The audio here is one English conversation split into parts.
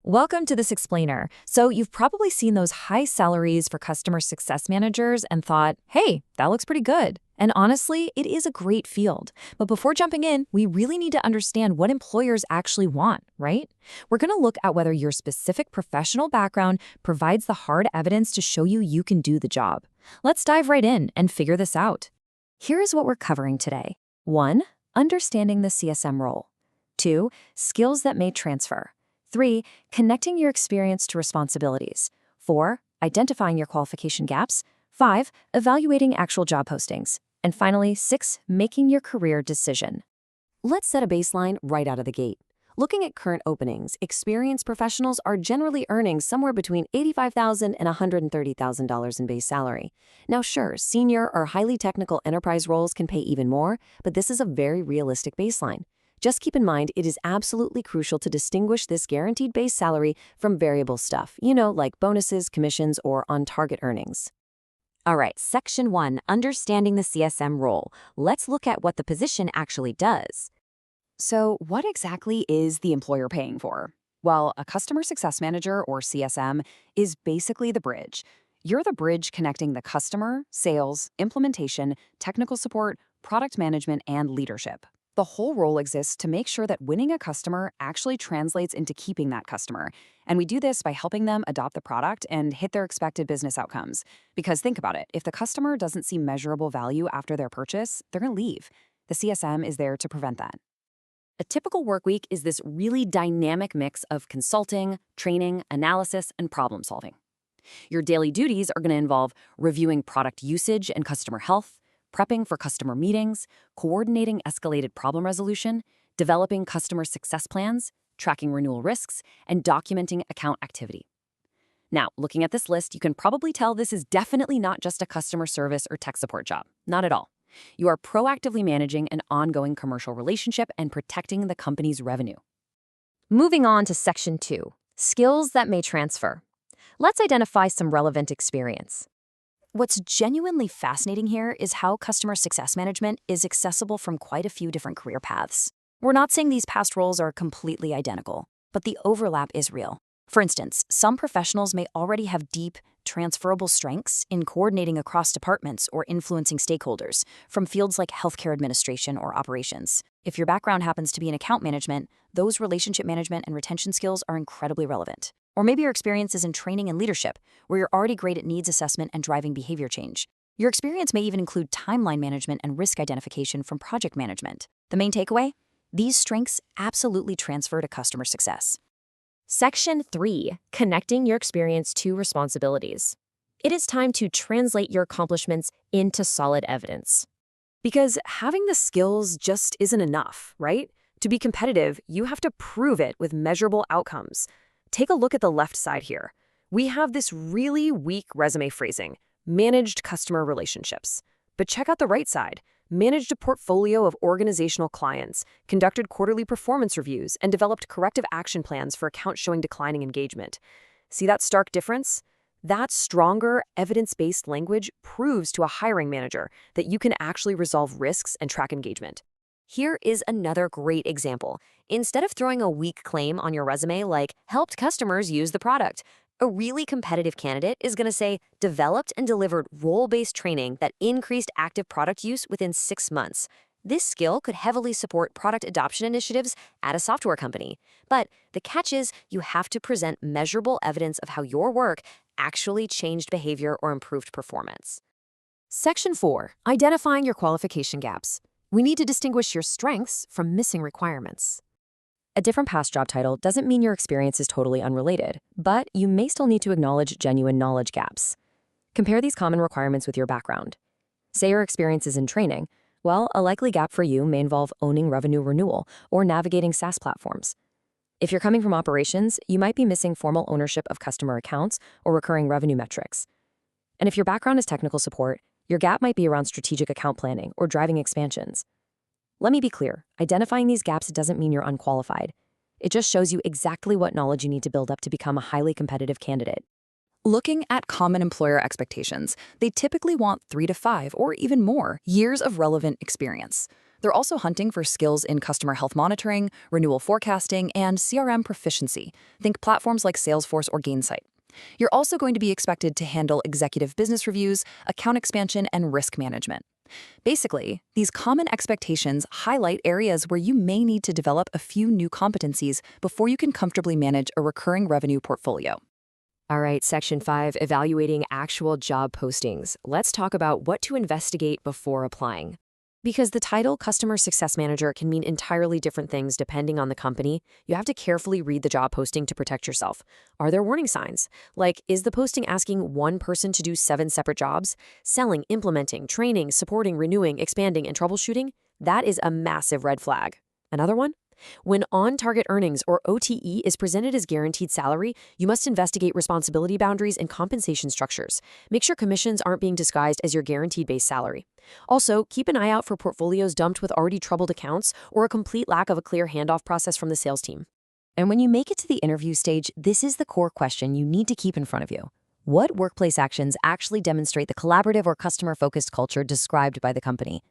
Welcome to this explainer. So you've probably seen those high salaries for customer success managers and thought, hey, that looks pretty good. And honestly, it is a great field. But before jumping in, we really need to understand what employers actually want, right? We're going to look at whether your specific professional background provides the hard evidence to show you can do the job. Let's dive right in and figure this out. Here is what we're covering today. 1. Understanding the CSM role. 2. Skills that may transfer. 3. Connecting your experience to responsibilities. 4. Identifying your qualification gaps. 5. Evaluating actual job postings. And finally, 6. Making your career decision. Let's set a baseline right out of the gate. Looking at current openings, experienced professionals are generally earning somewhere between $85,000 and $130,000 in base salary. Now sure, senior or highly technical enterprise roles can pay even more, but this is a very realistic baseline. Just keep in mind, it is absolutely crucial to distinguish this guaranteed base salary from variable stuff, like bonuses, commissions, or on-target earnings. All right, Section 1, Understanding the CSM role. Let's look at what the position actually does. So what exactly is the employer paying for? Well, a customer success manager, or CSM, is basically the bridge. You're the bridge connecting the customer, sales, implementation, technical support, product management, and leadership. The whole role exists to make sure that winning a customer actually translates into keeping that customer. And we do this by helping them adopt the product and hit their expected business outcomes. Because think about it, if the customer doesn't see measurable value after their purchase, they're going to leave. The CSM is there to prevent that. A typical work week is this really dynamic mix of consulting, training, analysis, and problem solving. Your daily duties are going to involve reviewing product usage and customer health, prepping for customer meetings, coordinating escalated problem resolution, developing customer success plans, tracking renewal risks, and documenting account activity. Now, looking at this list, you can probably tell this is definitely not just a customer service or tech support job. Not at all. You are proactively managing an ongoing commercial relationship and protecting the company's revenue. Moving on to Section 2, Skills that may transfer. Let's identify some relevant experience. What's genuinely fascinating here is how customer success management is accessible from quite a few different career paths. We're not saying these past roles are completely identical, but the overlap is real. For instance, some professionals may already have deep, transferable strengths in coordinating across departments or influencing stakeholders, from fields like healthcare administration or operations. If your background happens to be in account management, those relationship management and retention skills are incredibly relevant. Or maybe your experience is in training and leadership, where you're already great at needs assessment and driving behavior change. Your experience may even include timeline management and risk identification from project management. The main takeaway? These strengths absolutely transfer to customer success. Section 3, Connecting your experience to responsibilities. It is time to translate your accomplishments into solid evidence. Because having the skills just isn't enough, right? To be competitive, you have to prove it with measurable outcomes. Take a look at the left side here. We have this really weak resume phrasing, managed customer relationships. But check out the right side. Managed a portfolio of organizational clients, conducted quarterly performance reviews, and developed corrective action plans for accounts showing declining engagement. See that stark difference? That stronger, evidence-based language proves to a hiring manager that you can actually resolve risks and track engagement. Here is another great example. Instead of throwing a weak claim on your resume like, helped customers use the product, a really competitive candidate is going to say, developed and delivered role-based training that increased active product use within 6 months. This skill could heavily support product adoption initiatives at a software company. But the catch is you have to present measurable evidence of how your work actually changed behavior or improved performance. Section 4, Identifying your qualification gaps. We need to distinguish your strengths from missing requirements. A different past job title doesn't mean your experience is totally unrelated, but you may still need to acknowledge genuine knowledge gaps. Compare these common requirements with your background. Say your experience is in training. Well, a likely gap for you may involve owning revenue renewal or navigating SaaS platforms. If you're coming from operations, you might be missing formal ownership of customer accounts or recurring revenue metrics. And if your background is technical support, your gap might be around strategic account planning or driving expansions. Let me be clear, identifying these gaps doesn't mean you're unqualified. It just shows you exactly what knowledge you need to build up to become a highly competitive candidate. Looking at common employer expectations, they typically want 3 to 5 or even more years of relevant experience. They're also hunting for skills in customer health monitoring, renewal forecasting, and CRM proficiency. Think platforms like Salesforce or Gainsight. You're also going to be expected to handle executive business reviews, account expansion, and risk management. Basically, these common expectations highlight areas where you may need to develop a few new competencies before you can comfortably manage a recurring revenue portfolio. All right, Section 5, evaluating actual job postings. Let's talk about what to investigate before applying. Because the title Customer Success Manager can mean entirely different things depending on the company, you have to carefully read the job posting to protect yourself. Are there warning signs? Like, is the posting asking one person to do 7 separate jobs? Selling, implementing, training, supporting, renewing, expanding, and troubleshooting? That is a massive red flag. Another one? When on-target earnings, or OTE, is presented as guaranteed salary, you must investigate responsibility boundaries and compensation structures. Make sure commissions aren't being disguised as your guaranteed base salary. Also, keep an eye out for portfolios dumped with already troubled accounts or a complete lack of a clear handoff process from the sales team. And when you make it to the interview stage, this is the core question you need to keep in front of you. What workplace actions actually demonstrate the collaborative or customer-focused culture described by the company?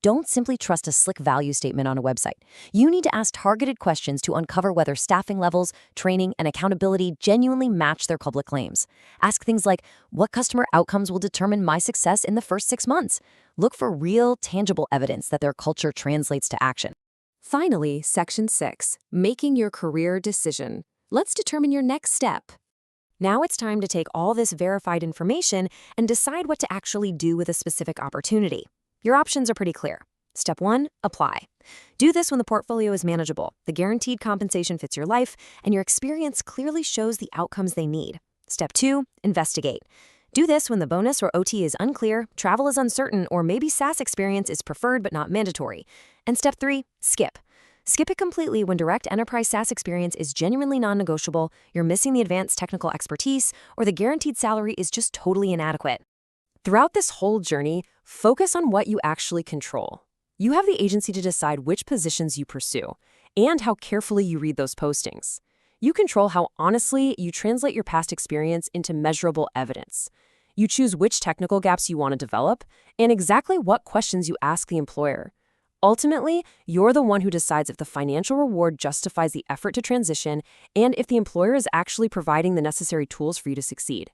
Don't simply trust a slick value statement on a website. You need to ask targeted questions to uncover whether staffing levels, training, and accountability genuinely match their public claims. Ask things like, what customer outcomes will determine my success in the first 6 months? Look for real, tangible evidence that their culture translates to action. Finally, Section 6, making your career decision. Let's determine your next step. Now it's time to take all this verified information and decide what to actually do with a specific opportunity. Your options are pretty clear. Step 1, apply. Do this when the portfolio is manageable, the guaranteed compensation fits your life, and your experience clearly shows the outcomes they need. Step 2, investigate. Do this when the bonus or OT is unclear, travel is uncertain, or maybe SaaS experience is preferred but not mandatory. And Step 3, skip. Skip it completely when direct enterprise SaaS experience is genuinely non-negotiable, you're missing the advanced technical expertise, or the guaranteed salary is just totally inadequate. Throughout this whole journey, focus on what you actually control. You have the agency to decide which positions you pursue and how carefully you read those postings. You control how honestly you translate your past experience into measurable evidence. You choose which technical gaps you want to develop and exactly what questions you ask the employer. Ultimately, you're the one who decides if the financial reward justifies the effort to transition and if the employer is actually providing the necessary tools for you to succeed.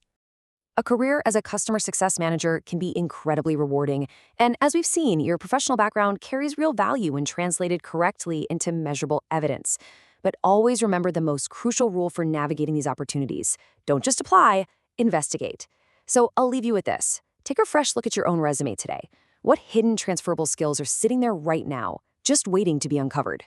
A career as a customer success manager can be incredibly rewarding, and as we've seen, your professional background carries real value when translated correctly into measurable evidence. But always remember the most crucial rule for navigating these opportunities. Don't just apply, investigate. So I'll leave you with this. Take a fresh look at your own resume today. What hidden transferable skills are sitting there right now, just waiting to be uncovered?